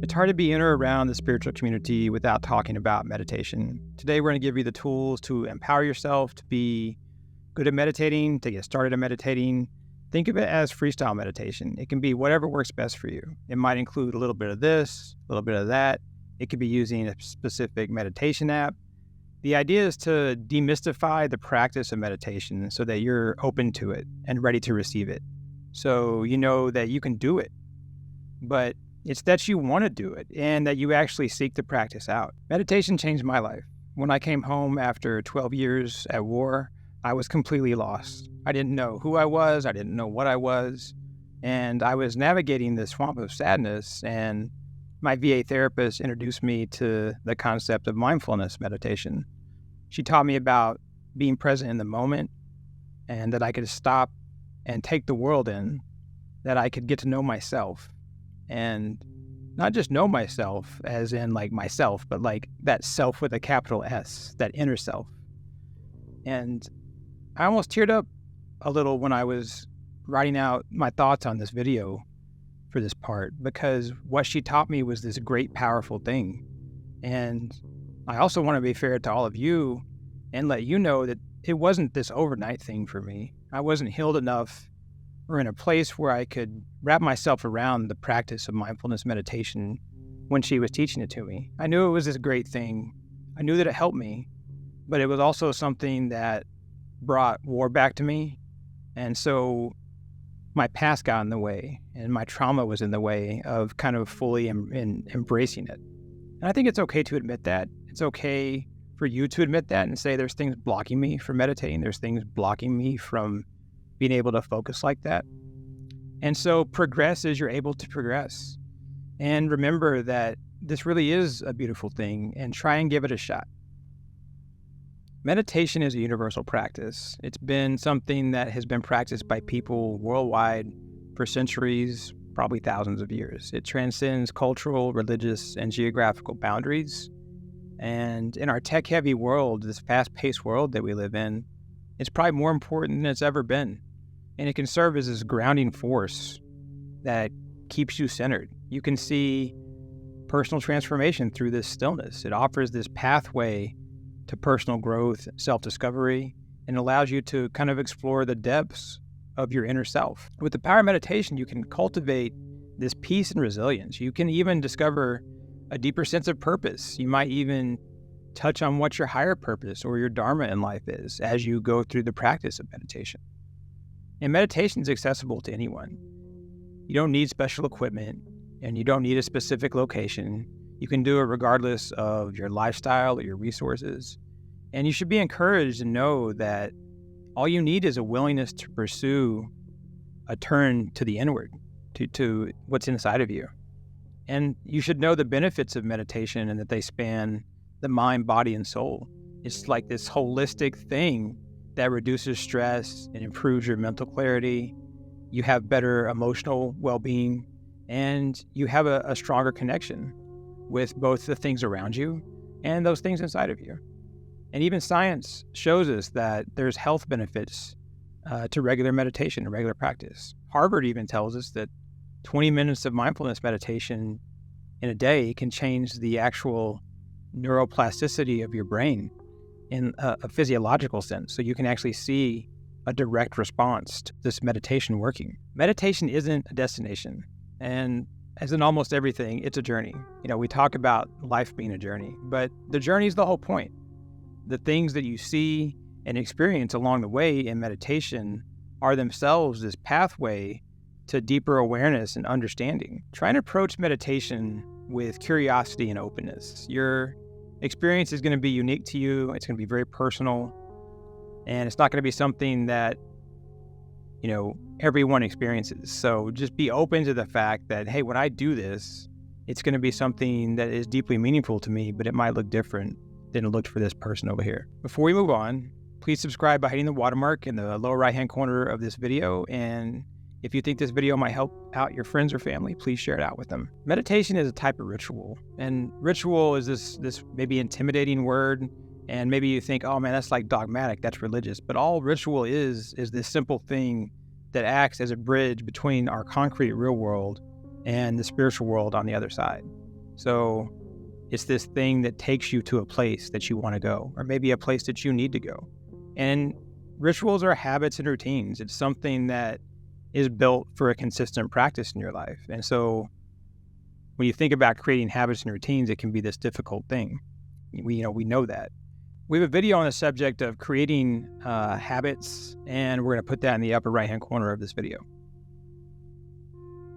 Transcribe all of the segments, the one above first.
It's hard to be in or around the spiritual community without talking about meditation. Today, we're going to give you the tools to empower yourself to be good at meditating, to get started at meditating. Think of it as freestyle meditation. It can be whatever works best for you. It might include a little bit of this, a little bit of that. It could be using a specific meditation app. The idea is to demystify the practice of meditation so that you're open to it and ready to receive it. So you know that you can do it, but it's that you want to do it and that you actually seek to practice out. Meditation changed my life. When I came home after 12 years at war, I was completely lost. I didn't know who I was. I didn't know what I was. And I was navigating the swamp of sadness, and my VA therapist introduced me to the concept of mindfulness meditation. She taught me about being present in the moment and that I could stop and take the world in, that I could get to know myself. And not just know myself as in like myself, but like that self with a capital S, that inner self. And I almost teared up a little when I was writing out my thoughts on this video for this part, because what she taught me was this great, powerful thing. And I also want to be fair to all of you and let you know that it wasn't this overnight thing for me. I wasn't healed enough or in a place where I could wrap myself around the practice of mindfulness meditation when she was teaching it to me. I knew it was this great thing. I knew that it helped me, but it was also something that brought war back to me. And so my past got in the way and my trauma was in the way of kind of fully embracing it. And I think it's okay to admit that. It's okay for you to admit that and say there's things blocking me from meditating. There's things blocking me from being able to focus like that. And so progress as you're able to progress. And remember that this really is a beautiful thing, and try and give it a shot. Meditation is a universal practice. It's been something that has been practiced by people worldwide for centuries, probably thousands of years. It transcends cultural, religious, and geographical boundaries. And in our tech-heavy world, this fast-paced world that we live in, it's probably more important than it's ever been. And it can serve as this grounding force that keeps you centered. You can see personal transformation through this stillness. It offers this pathway to personal growth, self-discovery, and allows you to kind of explore the depths of your inner self. With the power of meditation, you can cultivate this peace and resilience. You can even discover a deeper sense of purpose. You might even touch on what your higher purpose or your dharma in life is as you go through the practice of meditation. And meditation is accessible to anyone. You don't need special equipment, and you don't need a specific location. You can do it regardless of your lifestyle or your resources. And you should be encouraged to know that all you need is a willingness to pursue a turn to the inward, to what's inside of you. And you should know the benefits of meditation and that they span the mind, body, and soul. It's like this holistic thing that reduces stress and improves your mental clarity. You have better emotional well-being, and you have a stronger connection with both the things around you and those things inside of you. And even science shows us that there's health benefits to regular meditation and regular practice. Harvard even tells us that 20 minutes of mindfulness meditation in a day can change the actual neuroplasticity of your brain in a physiological sense. So you can actually see a direct response to this meditation working. Meditation isn't a destination. And as in almost everything, it's a journey. You know, we talk about life being a journey, but the journey is the whole point. The things that you see and experience along the way in meditation are themselves this pathway to deeper awareness and understanding. Try and approach meditation with curiosity and openness. Your experience is going to be unique to you. It's going to be very personal, and it's not going to be something that, you know, everyone experiences. So just be open to the fact that, hey, when I do this, it's going to be something that is deeply meaningful to me, but it might look different than it looked for this person over here. Before we move on, please subscribe by hitting the watermark in the lower right-hand corner of this video. And if you think this video might help out your friends or family, please share it out with them. Meditation is a type of ritual, and ritual is this maybe intimidating word, and maybe you think, oh man, that's like dogmatic, that's religious. But all ritual is this simple thing that acts as a bridge between our concrete real world and the spiritual world on the other side. So it's this thing that takes you to a place that you want to go, or maybe a place that you need to go. And rituals are habits and routines. It's something that is built for a consistent practice in your life. And so when you think about creating habits and routines, it can be this difficult thing. We know that. We have a video on the subject of creating habits, and we're going to put that in the upper right-hand corner of this video.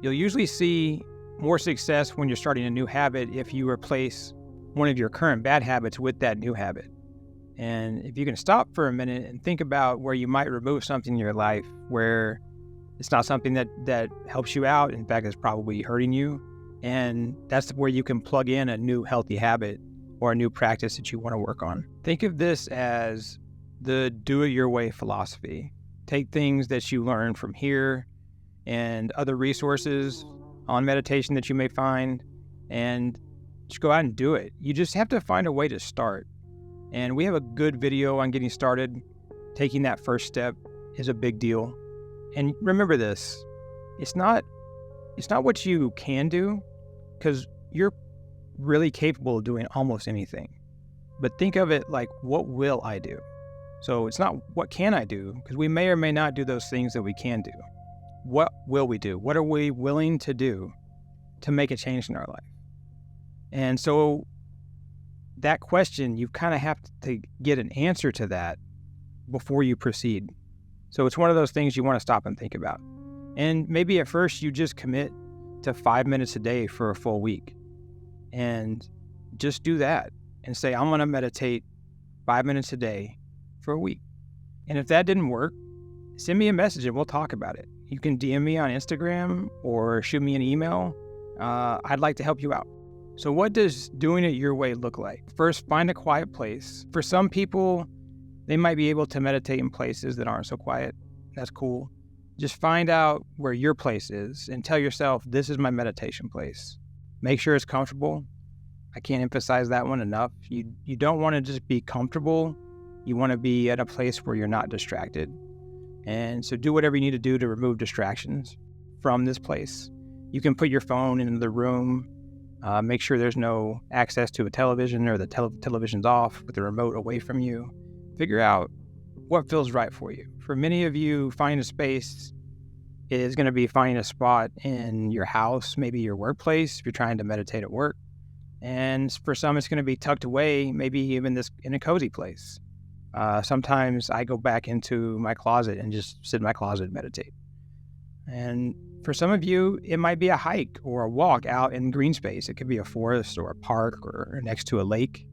You'll usually see more success when you're starting a new habit if you replace one of your current bad habits with that new habit. And if you can stop for a minute and think about where you might remove something in your life where it's not something that helps you out, in fact, it's probably hurting you, and that's where you can plug in a new healthy habit or a new practice that you want to work on. Think of this as the do-it-your-way philosophy. Take things that you learn from here and other resources on meditation that you may find, and just go out and do it. You just have to find a way to start. And we have a good video on getting started. Taking that first step is a big deal. And remember this, it's not what you can do, because you're really capable of doing almost anything. But think of it like, what will I do? So it's not what can I do, because we may or may not do those things that we can do. What will we do? What are we willing to do to make a change in our life? And so that question, you kind of have to get an answer to that before you proceed. So it's one of those things you want to stop and think about. And maybe at first you just commit to 5 minutes a day for a full week. And just do that and say, I'm going to meditate 5 minutes a day for a week. And if that didn't work, send me a message and we'll talk about it. You can DM me on Instagram or shoot me an email. I'd like to help you out. So what does doing it your way look like? First, find a quiet place. For some people, they might be able to meditate in places that aren't so quiet. That's cool. Just find out where your place is and tell yourself, this is my meditation place. Make sure it's comfortable. I can't emphasize that one enough. You don't want to just be comfortable. You want to be at a place where you're not distracted. And so do whatever you need to do to remove distractions from this place. You can put your phone in the room. Make sure there's no access to a television, or the television's off with the remote away from you. Figure out what feels right for you. For many of you, finding a space is going to be finding a spot in your house, maybe your workplace, if you're trying to meditate at work. And for some, it's going to be tucked away, maybe even in a cozy place. Sometimes I go back into my closet and just sit in my closet and meditate. And for some of you, it might be a hike or a walk out in green space. It could be a forest or a park or next to a lake.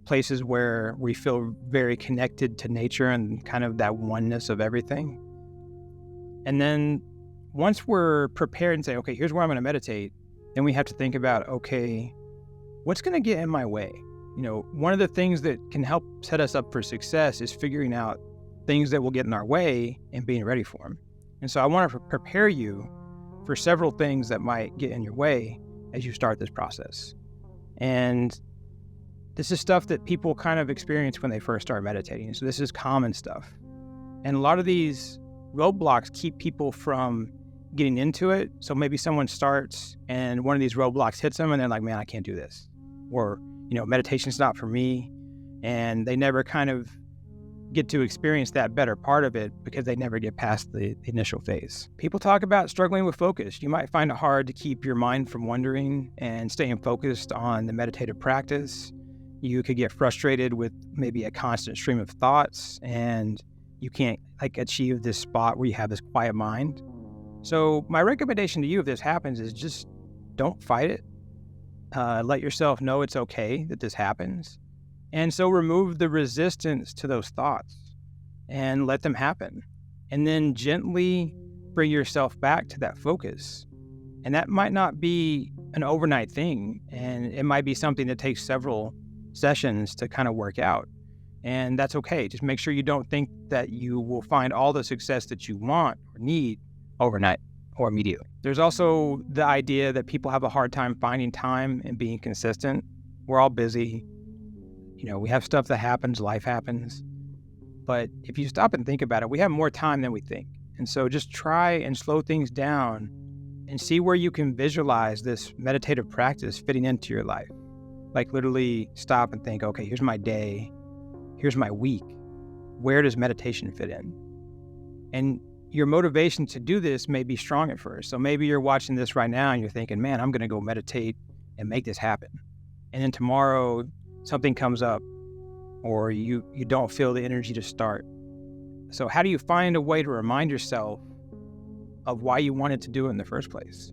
Places where we feel very connected to nature and kind of that oneness of everything. And then once we're prepared and say, okay, here's where I'm going to meditate, then we have to think about, okay, what's going to get in my way? One of the things that can help set us up for success is figuring out things that will get in our way and being ready for them. And so I want to prepare you for several things that might get in your way as you start this process. And this is stuff that people kind of experience when they first start meditating. So this is common stuff. And a lot of these roadblocks keep people from getting into it. So maybe someone starts and one of these roadblocks hits them and they're like, man, I can't do this. Or, meditation's not for me. And they never kind of get to experience that better part of it because they never get past the initial phase. People talk about struggling with focus. You might find it hard to keep your mind from wandering and staying focused on the meditative practice. You could get frustrated with maybe a constant stream of thoughts and you can't achieve this spot where you have this quiet mind. So my recommendation to you if this happens is just don't fight it. Let yourself know it's okay that this happens. And so remove the resistance to those thoughts and let them happen. And then gently bring yourself back to that focus. And that might not be an overnight thing. And it might be something that takes several sessions to kind of work out. And that's okay. Just make sure you don't think that you will find all the success that you want or need overnight or immediately. There's also the idea that people have a hard time finding time and being consistent. We're all busy. We have stuff that happens, life happens. But if you stop and think about it, we have more time than we think. And so just try and slow things down and see where you can visualize this meditative practice fitting into your life. Like literally stop and think, okay, here's my day, here's my week. Where does meditation fit in? And your motivation to do this may be strong at first. So maybe you're watching this right now and you're thinking, man, I'm going to go meditate and make this happen. And then tomorrow something comes up or you don't feel the energy to start. So how do you find a way to remind yourself of why you wanted to do it in the first place?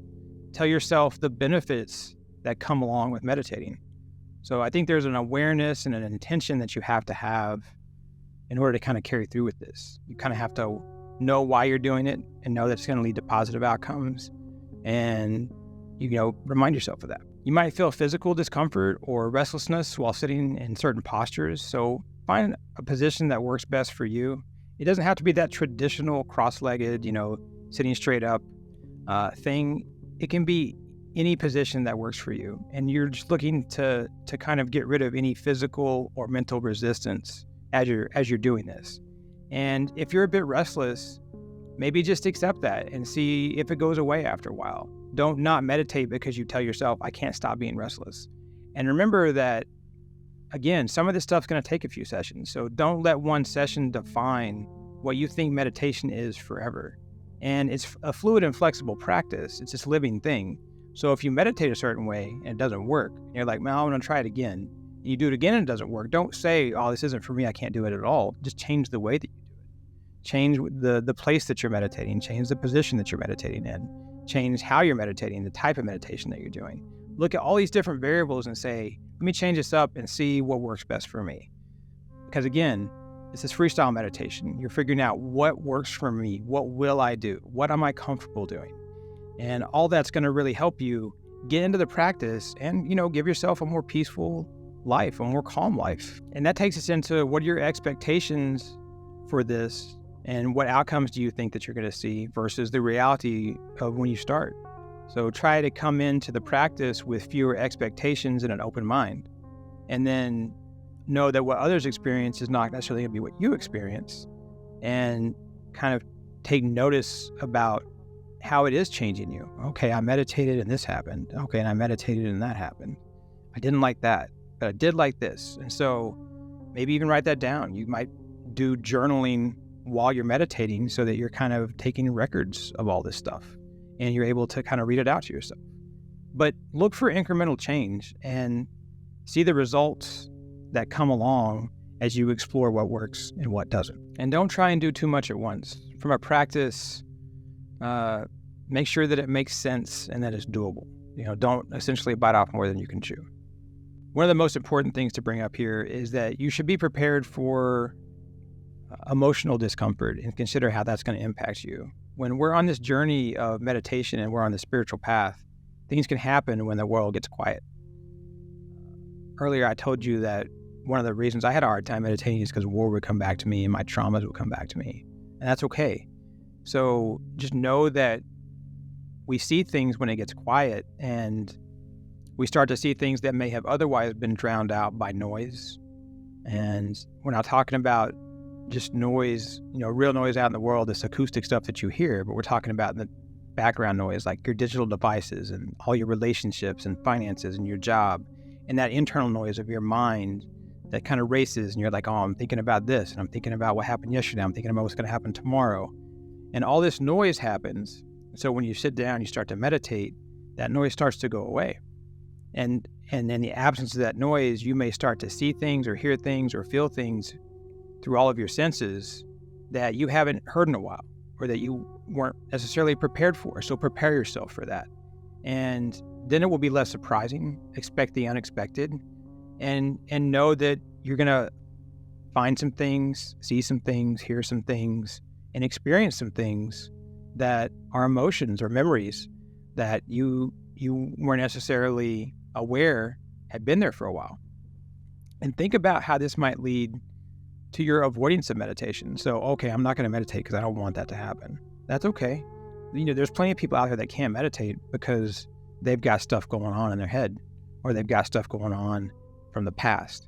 Tell yourself the benefits that come along with meditating. So I think there's an awareness and an intention that you have to have in order to kind of carry through with this. You kind of have to know why you're doing it and know that it's going to lead to positive outcomes, and remind yourself of that. You might feel physical discomfort or restlessness while sitting in certain postures, so find a position that works best for you. It doesn't have to be that traditional cross-legged, sitting straight up thing. It can be any position that works for you, and you're just looking to kind of get rid of any physical or mental resistance as you're doing this. And if you're a bit restless, maybe just accept that and see if it goes away after a while. Don't not meditate because you tell yourself, I can't stop being restless. And remember that, again, some of this stuff's going to take a few sessions. So don't let one session define what you think meditation is forever. And it's a fluid and flexible practice. It's this living thing. So if you meditate a certain way and it doesn't work, and you're like, man, I'm going to try it again. And you do it again and it doesn't work. Don't say, oh, this isn't for me, I can't do it at all. Just change the way that you do it. Change the place that you're meditating. Change the position that you're meditating in. Change how you're meditating, the type of meditation that you're doing. Look at all these different variables and say, let me change this up and see what works best for me. Because again, this is freestyle meditation. You're figuring out what works for me. What will I do? What am I comfortable doing? And all that's going to really help you get into the practice and, give yourself a more peaceful life, a more calm life. And that takes us into what are your expectations for this and what outcomes do you think that you're going to see versus the reality of when you start. So try to come into the practice with fewer expectations and an open mind. And then know that what others experience is not necessarily going to be what you experience, and kind of take notice about how it is changing you. Okay, I meditated and this happened. Okay, and I meditated and that happened. I didn't like that, but I did like this. And so maybe even write that down. You might do journaling while you're meditating so that you're kind of taking records of all this stuff and you're able to kind of read it out to yourself. But look for incremental change and see the results that come along as you explore what works and what doesn't. And don't try and do too much at once. From a practice, make sure that it makes sense and that it's doable. Don't essentially bite off more than you can chew. One of the most important things to bring up here is that you should be prepared for emotional discomfort and consider how that's going to impact you. When we're on this journey of meditation and we're on the spiritual path, things can happen when the world gets quiet. Earlier, I told you that one of the reasons I had a hard time meditating is because war would come back to me and my traumas would come back to me. And that's okay. So just know that we see things when it gets quiet, and we start to see things that may have otherwise been drowned out by noise. And we're not talking about just noise, real noise out in the world, this acoustic stuff that you hear, but we're talking about the background noise, like your digital devices and all your relationships and finances and your job, and that internal noise of your mind that kind of races, and you're like, oh, I'm thinking about this, and I'm thinking about what happened yesterday, I'm thinking about what's going to happen tomorrow. And all this noise happens. So when you sit down, you start to meditate, that noise starts to go away. And in the absence of that noise, you may start to see things or hear things or feel things through all of your senses that you haven't heard in a while or that you weren't necessarily prepared for. So prepare yourself for that. And then it will be less surprising. Expect the unexpected, and know that you're going to find some things, see some things, hear some things, and experience some things that are emotions or memories that you weren't necessarily aware had been there for a while. And think about how this might lead to your avoidance of meditation. So, okay, I'm not going to meditate because I don't want that to happen. That's okay. There's plenty of people out there that can't meditate because they've got stuff going on in their head, or they've got stuff going on from the past.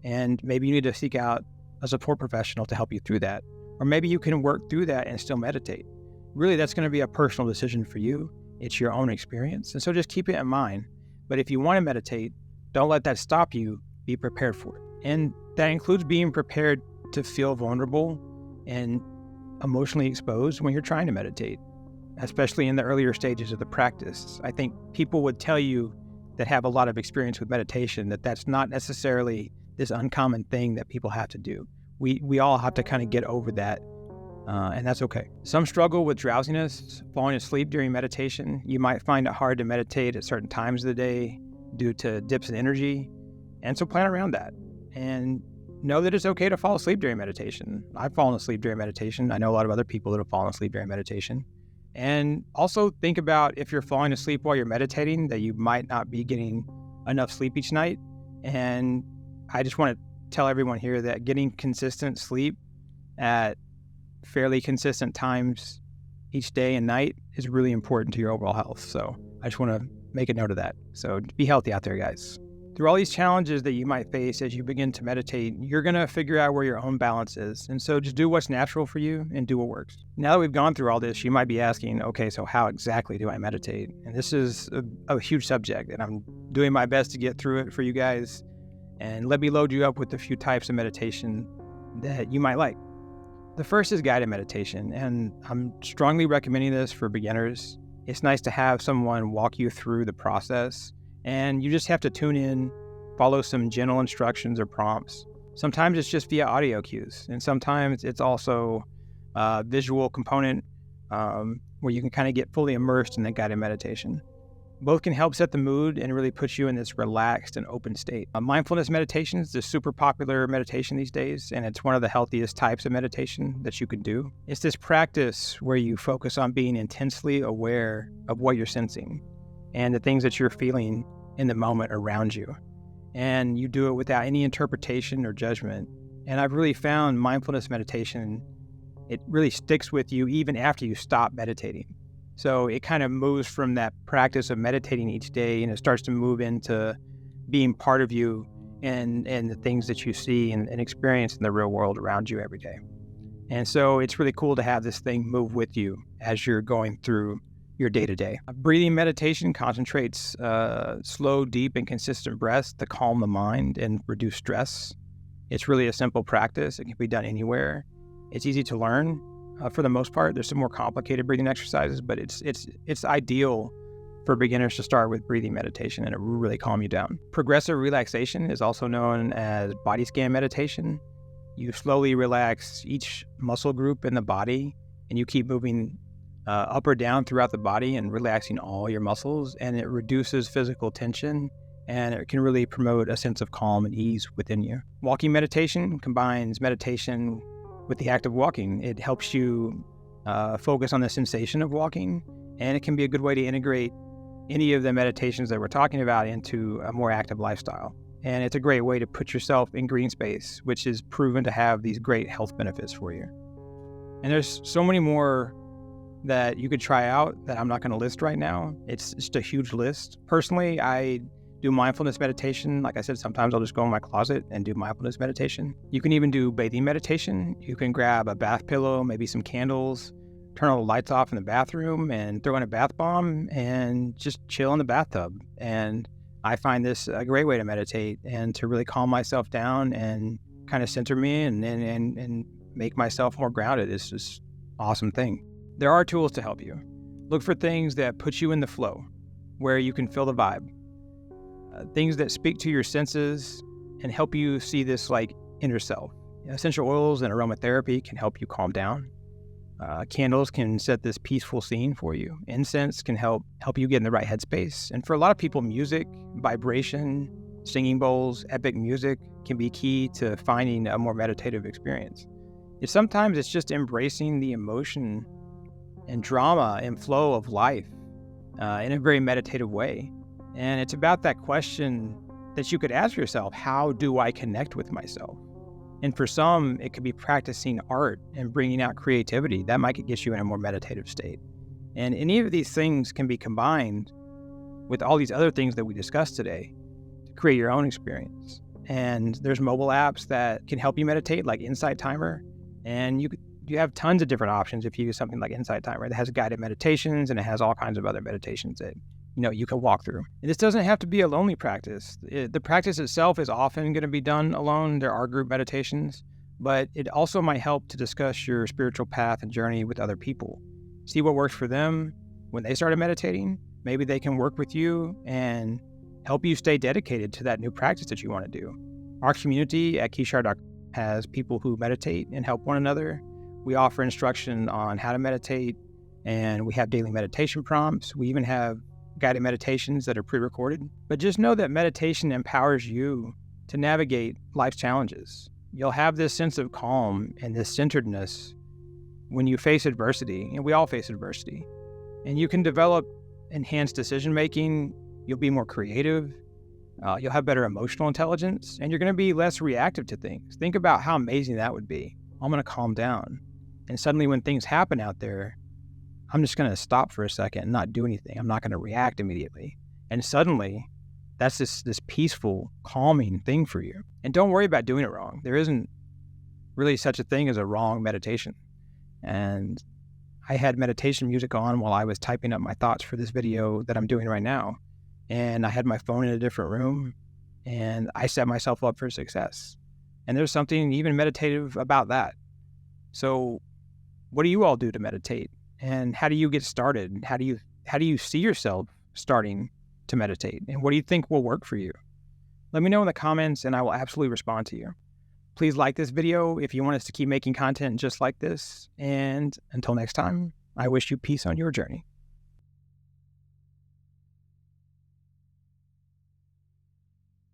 And maybe you need to seek out a support professional to help you through that. Or maybe you can work through that and still meditate. Really, that's going to be a personal decision for you. It's your own experience. And so just keep it in mind. But if you want to meditate, don't let that stop you. Be prepared for it. And that includes being prepared to feel vulnerable and emotionally exposed when you're trying to meditate, especially in the earlier stages of the practice. I think people would tell you that have a lot of experience with meditation that that's not necessarily this uncommon thing that people have to do. We all have to kind of get over that, and that's okay. Some struggle with drowsiness, falling asleep during meditation. You might find it hard to meditate at certain times of the day due to dips in energy, and so plan around that. And know that it's okay to fall asleep during meditation. I've fallen asleep during meditation. I know a lot of other people that have fallen asleep during meditation. And also think about if you're falling asleep while you're meditating, that you might not be getting enough sleep each night. And I just want to tell everyone here that getting consistent sleep at fairly consistent times each day and night is really important to your overall health. So I just want to make a note of that. So be healthy out there, guys. Through all these challenges that you might face as you begin to meditate, you're going to figure out where your own balance is. And so just do what's natural for you and do what works. Now that we've gone through all this, you might be asking, okay, so how exactly do I meditate? And this is a huge subject, and I'm doing my best to get through it for you guys. And let me load you up with a few types of meditation that you might like. The first is guided meditation, and I'm strongly recommending this for beginners. It's nice to have someone walk you through the process, and you just have to tune in, follow some gentle instructions or prompts. Sometimes it's just via audio cues, and sometimes it's also a visual component where you can kind of get fully immersed in the guided meditation. Both can help set the mood and really put you in this relaxed and open state. Mindfulness meditation is a super popular meditation these days, and it's one of the healthiest types of meditation that you can do. It's this practice where you focus on being intensely aware of what you're sensing and the things that you're feeling in the moment around you. And you do it without any interpretation or judgment. And I've really found mindfulness meditation, it really sticks with you even after you stop meditating. So it kind of moves from that practice of meditating each day, and it starts to move into being part of you and the things that you see and experience in the real world around you every day. And so it's really cool to have this thing move with you as you're going through your day-to-day. Breathing meditation concentrates slow, deep, and consistent breaths to calm the mind and reduce stress. It's really a simple practice. It can be done anywhere. It's easy to learn. For the most part, there's some more complicated breathing exercises, but it's ideal for beginners to start with breathing meditation, and it will really calm you down. Progressive relaxation is also known as body scan meditation. You slowly relax each muscle group in the body, and you keep moving up or down throughout the body and relaxing all your muscles, and it reduces physical tension, and it can really promote a sense of calm and ease within you. Walking meditation combines meditation with the act of walking. It helps you focus on the sensation of walking, and it can be a good way to integrate any of the meditations that we're talking about into a more active lifestyle. And it's a great way to put yourself in green space, which is proven to have these great health benefits for you. And there's so many more that you could try out that I'm not going to list right now. It's just a huge list. Personally, I do mindfulness meditation. Like I said, sometimes I'll just go in my closet and do mindfulness meditation. You can even do bathing meditation. You can grab a bath pillow, maybe some candles, turn all the lights off in the bathroom and throw in a bath bomb and just chill in the bathtub. And I find this a great way to meditate and to really calm myself down and kind of center me and make myself more grounded. It's just an awesome thing. There are tools to help you. Look for things that put you in the flow, where you can feel the vibe. Things that speak to your senses and help you see this like inner self. Essential oils and aromatherapy can help you calm down. Candles can set this peaceful scene for you. Incense can help you get in the right headspace. And for a lot of people, music, vibration, singing bowls, epic music can be key to finding a more meditative experience. Sometimes it's just embracing the emotion and drama and flow of life in a very meditative way. And it's about that question that you could ask yourself, how do I connect with myself? And for some, it could be practicing art and bringing out creativity. That might get you in a more meditative state. And any of these things can be combined with all these other things that we discussed today to create your own experience. And there's mobile apps that can help you meditate, like Insight Timer. And you have tons of different options if you use something like Insight Timer that has guided meditations, and it has all kinds of other meditations that you can walk through. And this doesn't have to be a lonely practice. The practice itself is often going to be done alone. There are group meditations, but it also might help to discuss your spiritual path and journey with other people. See what works for them when they started meditating. Maybe they can work with you and help you stay dedicated to that new practice that you want to do. Our community at Kishar.com has people who meditate and help one another. We offer instruction on how to meditate, and we have daily meditation prompts. We even have guided meditations that are pre-recorded. But just know that meditation empowers you to navigate life's challenges. You'll have this sense of calm and this centeredness when you face adversity, and we all face adversity. And you can develop enhanced decision-making. You'll be more creative. You'll have better emotional intelligence, and you're going to be less reactive to things. Think about how amazing that would be. I'm going to calm down. And suddenly when things happen out there, I'm just going to stop for a second and not do anything. I'm not going to react immediately. And suddenly, that's this peaceful, calming thing for you. And don't worry about doing it wrong. There isn't really such a thing as a wrong meditation. And I had meditation music on while I was typing up my thoughts for this video that I'm doing right now. And I had my phone in a different room, and I set myself up for success. And there's something even meditative about that. So what do you all do to meditate? And how do you get started? How do you see yourself starting to meditate? And what do you think will work for you? Let me know in the comments, and I will absolutely respond to you. Please like this video if you want us to keep making content just like this. And until next time, I wish you peace on your journey.